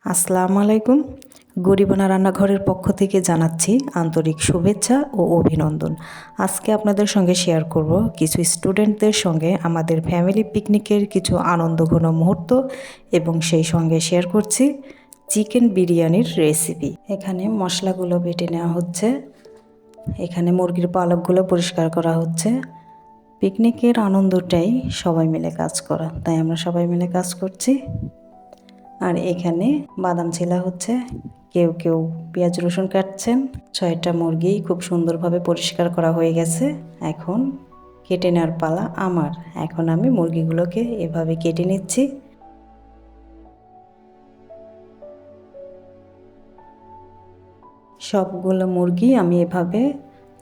আসসালামু আলাইকুম। গরিবানা রান্নাঘরের পক্ষ থেকে জানাচ্ছি আন্তরিক শুভেচ্ছা ও অভিনন্দন। আজকে আপনাদের সঙ্গে শেয়ার করব কিছু স্টুডেন্টদের সঙ্গে আমাদের ফ্যামিলি পিকনিকের কিছু আনন্দঘন মুহূর্ত এবং সেই সঙ্গে শেয়ার করছি চিকেন বিরিয়ানির রেসিপি। এখানে মশলাগুলো বেটে নেওয়া হচ্ছে, এখানে মুরগির পালকগুলো পরিষ্কার করা হচ্ছে। পিকনিকের আনন্দটাই সবাই মিলে কাজ করা, তাই আমরা সবাই মিলে কাজ করছি। আর এখানে বাদাম ছেলা হচ্ছে, কেউ কেউ পেঁয়াজ রসুন কাটছেন। 6টা মুরগি খুব সুন্দরভাবে পরিষ্কার করা হয়ে গেছে। এখন কেটে নেওয়ার পালা আমার। এখন আমি মুরগিগুলোকে এভাবে কেটে নিচ্ছি। সবগুলো মুরগি আমি এভাবে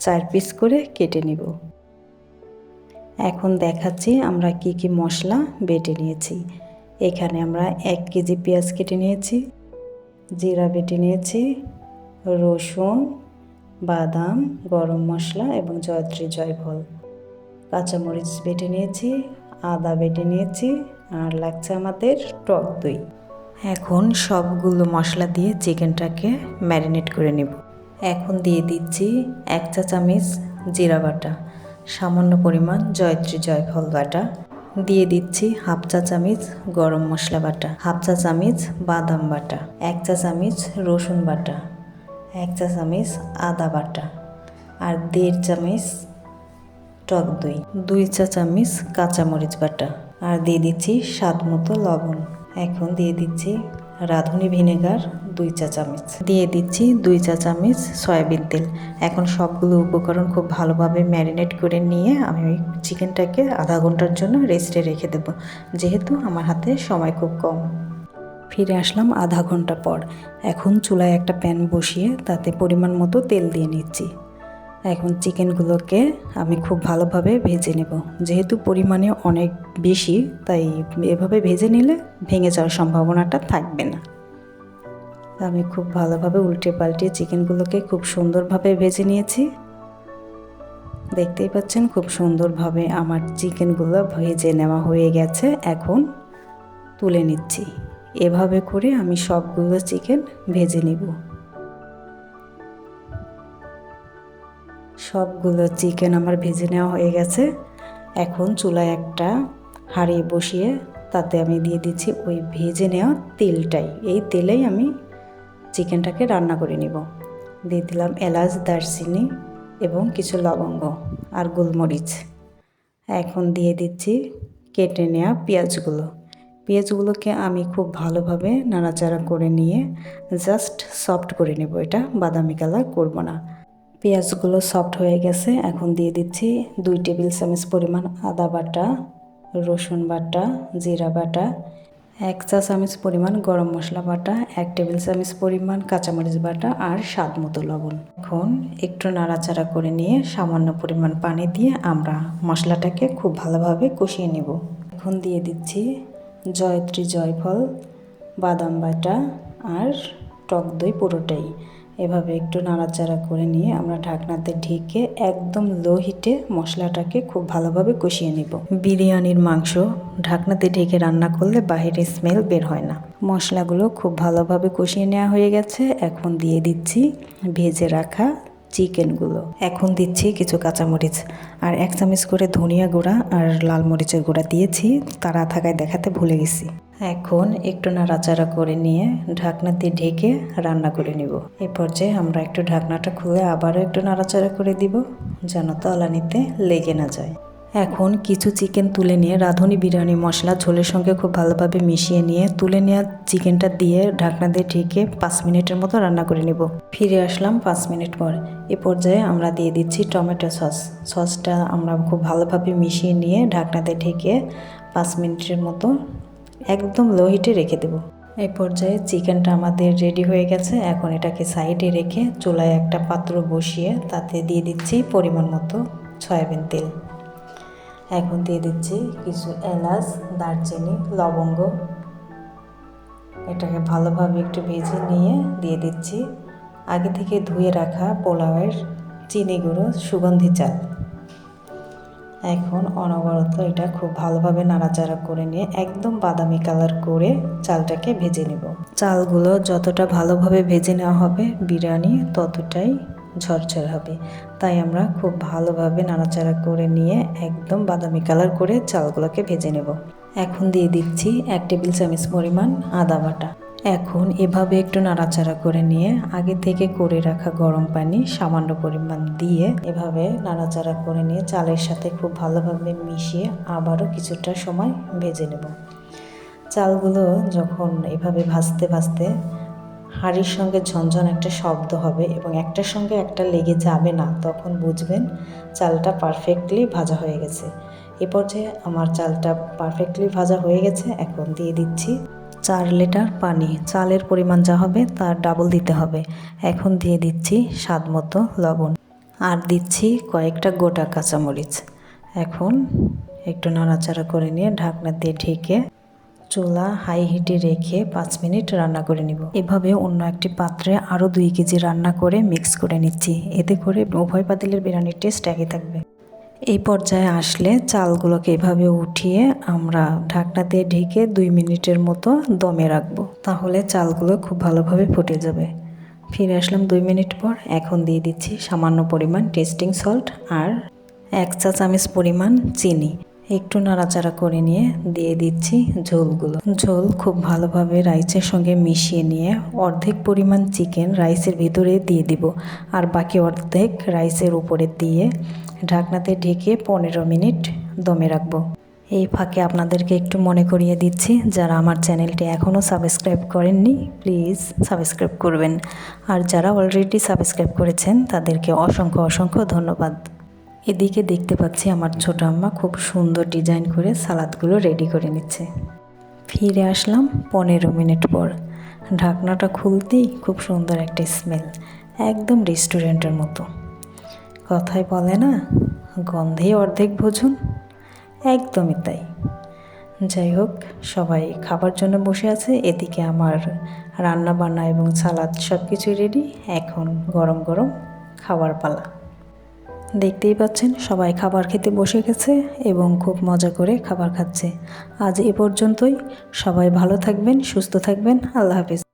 4 পিস করে কেটে নিব। এখন দেখাচ্ছি আমরা কি কি মশলা বেটে নিয়েছি। এখানে আমরা 1 কেজি পেঁয়াজ কেটে নিয়েছি, জিরা বেটে নিয়েছি, রসুন, বাদাম, গরম মশলা এবং জয়ত্রী জয়ফল, কাঁচামরিচ বেটে নিয়েছি, আদা বেটে নিয়েছি, আর লাগছে আমাদের টক দই। এখন সবগুলো মশলা দিয়ে চিকেনটাকে ম্যারিনেট করে নেব। এখন দিয়ে দিচ্ছি 1 চা চামচ জিরা বাটা, সামান্য পরিমাণ জয়ত্রী জয়ফল বাটা, দিয়ে দিচ্ছি 1/2 চা চামচ গরম মশলা বাটা, 1/2 চা চামচ বাদাম বাটা, 1 চা চামচ রসুন বাটা, 1 চা চামচ আদা বাটা, আর 1.5 চামচ টক দই, 2 চা চামচ কাঁচামরিচ বাটা, আর দিয়ে দিচ্ছি স্বাদ মতো লবণ। এখন দিয়ে দিচ্ছি রাঁধুনি ভিনেগার 2 চা চামচ, দিয়ে দিচ্ছি 2 চা চামচ সয়াবিন তেল। এখন সবগুলো উপকরণ খুব ভালোভাবে ম্যারিনেট করে নিয়ে আমি চিকেনটাকে আধা ঘন্টার জন্য রেস্টে রেখে দেব, যেহেতু আমার হাতে সময় খুব কম। ফিরে আসলাম আধা ঘন্টা পর। এখন চুলায় একটা প্যান বসিয়ে তাতে পরিমাণ মতো তেল দিয়ে নিচ্ছি। এখন চিকেনগুলোকে আমি খুব ভালোভাবে ভেজে নেব, যেহেতু পরিমাণে অনেক বেশি, তাই এভাবে ভেজে নিলে ভেঙে যাওয়ার সম্ভাবনাটা থাকবে না। আমি খুব ভালোভাবে উল্টে পাল্টে চিকেনগুলোকে খুব সুন্দরভাবে ভেজে নিয়েছি। দেখতেই পাচ্ছেন খুব সুন্দরভাবে আমার চিকেনগুলো ভেজে নেওয়া হয়ে গেছে। এখন তুলে নিচ্ছি। এভাবে করে আমি সবগুলো চিকেন ভেজে নিব। সবগুলো চিকেন আমার ভেজে নেওয়া হয়ে গেছে। এখন চুলায় একটা হাঁড়ি বসিয়ে তাতে আমি দিয়ে দিচ্ছি ওই ভেজে নেওয়া তেলটাই। এই তেলেই আমি চিকেনটাকে রান্না করে নিব। দিয়ে দিলাম এলাচ, দারচিনি এবং কিছু লবঙ্গ আর গোলমরিচ। এখন দিয়ে দিচ্ছি কেটে নেওয়া পেঁয়াজগুলোকে আমি খুব ভালোভাবে নাড়াচাড়া করে নিয়ে জাস্ট সফট করে নেব, এটা বাদামি কালার করব না। পেঁয়াজগুলো সফট হয়ে গেছে। এখন দিয়ে দিচ্ছি 2 টেবিল চামচ পরিমাণ আদা বাটা, রসুন বাটা, জিরা বাটা, 1 চা চামচ পরিমাণ গরম মশলা বাটা, 1 টেবিল চামচ পরিমাণ কাঁচামরিচ বাটা, আর স্বাদ মতো লবণ। এখন একটু নাড়াচাড়া করে নিয়ে সামান্য পরিমাণ পানি দিয়ে আমরা মশলাটাকে খুব ভালোভাবে কষিয়ে নেব। এখন দিয়ে দিচ্ছি জয়ত্রী জয়ফল, বাদাম বাটা আর টক দই পুরোটাই। এভাবে একটু নাড়াচাড়া করে নিয়ে আমরা ঢাকনাতে ঢেকে একদম লো হিটে মশলাটাকে খুব ভালোভাবে কষিয়ে নেব। বিরিয়ানির মাংস ঢাকনাতে ঢেকে রান্না করলে বাইরে স্মেল বের হয় না। মশলাগুলো খুব ভালোভাবে কষিয়ে নেওয়া হয়ে গেছে। এখন দিয়ে দিচ্ছি ভেজে রাখা চিকেনগুলো। এখন দিচ্ছি কিছু কাঁচামরিচ আর 1 চামচ করে ধনিয়া গুঁড়া আর লাল মরিচের গুঁড়া দিয়েছি, তাড়া থাকায় দেখাতে ভুলে গেছি। এখন একটু নাড়াচাড়া করে নিয়ে ঢাকনাতে ঢেকে রান্না করে নিব। এই পর্যায়ে আমরা একটু ঢাকনাটা খুলে আবারও একটু নাড়াচাড়া করে দিব, যেন তলানিতে লেগে না যায়। এখন কিছু চিকেন তুলে নিয়ে রাঁধুনি বিরিয়ানি মশলা ঝোলের সঙ্গে খুব ভালোভাবে মিশিয়ে নিয়ে তুলে নেওয়া চিকেনটা দিয়ে ঢাকনা দিয়ে ঢেকে 5 মিনিটের মতো রান্না করে নেব। ফিরে আসলাম 5 মিনিট পর। এ পর্যায়ে আমরা দিয়ে দিচ্ছি টমেটো সসটা আমরা খুব ভালোভাবে মিশিয়ে নিয়ে ঢাকনাতে ঢেকে 5 মিনিটের মতো একদম লো হিটে রেখে দেব। এই পর্যায়ে চিকেনটা আমাদের রেডি হয়ে গেছে। এখন এটাকে সাইডে রেখে চুলায় একটা পাত্র বসিয়ে তাতে দিয়ে দিচ্ছি পরিমাণ মতো সয়াবিন তেল। এখন দিয়ে দিচ্ছি কিছু এলাচ, দারচিনি, লবঙ্গ। এটাকে ভালোভাবে একটু ভেজে নিয়ে দিয়ে দিচ্ছি আগে থেকে ধুয়ে রাখা পোলাওয়ের চিনি গুঁড়ো, সুগন্ধি চাল। এখন অনবরত এটা খুব ভালোভাবে নাড়াচাড়া করে নিয়ে একদম বাদামি কালার করে চালটাকে ভেজে নেব। চালগুলো যতটা ভালোভাবে ভেজে নেওয়া হবে বিরিয়ানি ততটাই ঝরঝর হবে, তাই আমরা খুব ভালোভাবে নাড়াচাড়া করে নিয়ে একদম বাদামি কালার করে চালগুলোকে ভেজে নেব। এখন দিয়ে দিচ্ছি 1 টেবিল চামচ পরিমাণ আদা বাটা। এখন এভাবে একটু নাড়াচাড়া করে নিয়ে আগে থেকে করে রাখা গরম পানি সামান্য পরিমাণ দিয়ে এভাবে নাড়াচাড়া করে নিয়ে চালের সাথে খুব ভালোভাবে মিশিয়ে আবারও কিছুটা সময় ভেজে নেব। চালগুলো যখন এভাবে ভাজতে ভাজতে হাঁড়ির সঙ্গে ঝনঝন একটা শব্দ হবে এবং একটার সঙ্গে একটা লেগে যাবে না, তখন বুঝবেন চালটা পারফেক্টলি ভাজা হয়ে গেছে। এ পর্যায়ে আমার চালটা পারফেক্টলি ভাজা হয়ে গেছে। এখন দিয়ে দিচ্ছি 4 লিটার পানি। চালের পরিমাণ যা হবে তার ডাবল দিতে হবে। এখন দিয়ে দিচ্ছি স্বাদ মতো লবণ আর দিচ্ছি কয়েকটা গোটা কাঁচামরিচ। এখন একটু নাড়াচাড়া করে নিয়ে ঢাকনা দিয়ে ঢেকে চুলা হাই হিটে রেখে 5 মিনিট রান্না করে নিব। এভাবে অন্য একটি পাত্রে আরও 2 কেজি রান্না করে মিক্স করে নিচ্ছি। এতে করে উভয় পাতিলের বিরিয়ানির টেস্ট একই থাকবে। এই পর্যায়ে আসলে চালগুলোকে এভাবে উঠিয়ে আমরা ঢাকনা দিয়ে ঢেকে 2 মিনিটের মতো দমে রাখবো, তাহলে চালগুলো খুব ভালোভাবে ফুটে যাবে। ফিরে আসলাম 2 মিনিট পর। এখন দিয়ে দিচ্ছি সামান্য পরিমাণ টেস্টিং সল্ট আর 1 চা চামচ পরিমাণ চিনি। একটু নাড়াচাড়া করে নিয়ে দিয়ে দিচ্ছি ঝোলগুলো। ঝোল খুব ভালোভাবে রাইসের সঙ্গে মিশিয়ে নিয়ে অর্ধেক পরিমাণ চিকেন রাইসের ভিতরে দিয়ে দিব আর বাকি অর্ধেক রাইসের উপরে দিয়ে ঢাকনাতে ঢেকে 15 মিনিট দমে রাখবো। এই ফাঁকে আপনাদেরকে একটু মনে করিয়ে দিচ্ছি, যারা আমার চ্যানেলটি এখনও সাবস্ক্রাইব করেননি প্লিজ সাবস্ক্রাইব করবেন, আর যারা অলরেডি সাবস্ক্রাইব করেছেন তাদেরকে অসংখ্য অসংখ্য ধন্যবাদ। এদিকে দেখতে পাচ্ছি আমার ছোটো আম্মা খুব সুন্দর ডিজাইন করে সালাদগুলো রেডি করে নিচ্ছে। ফিরে আসলাম 15 মিনিট পর। ঢাকনাটা খুলতেই খুব সুন্দর একটা স্মেল, একদম রেস্টুরেন্টের মতো। কথায় বলে না, গন্ধেই অর্ধেক ভোজন, একদমই তাই। যাই হোক, সবাই খাবার জন্য বসে আছে। এদিকে আমার রান্না বান্না এবং সালাদ সব কিছুই রেডি। এখন গরম গরম খাবার পালা। দেখতেই পাচ্ছেন সবাই খাবার খেতে বসে গেছে এবং খুব মজা করে খাবার খাচ্ছে। আজ এ পর্যন্তই। সবাই ভালো থাকবেন, সুস্থ থাকবেন। আল্লাহ হাফেজ।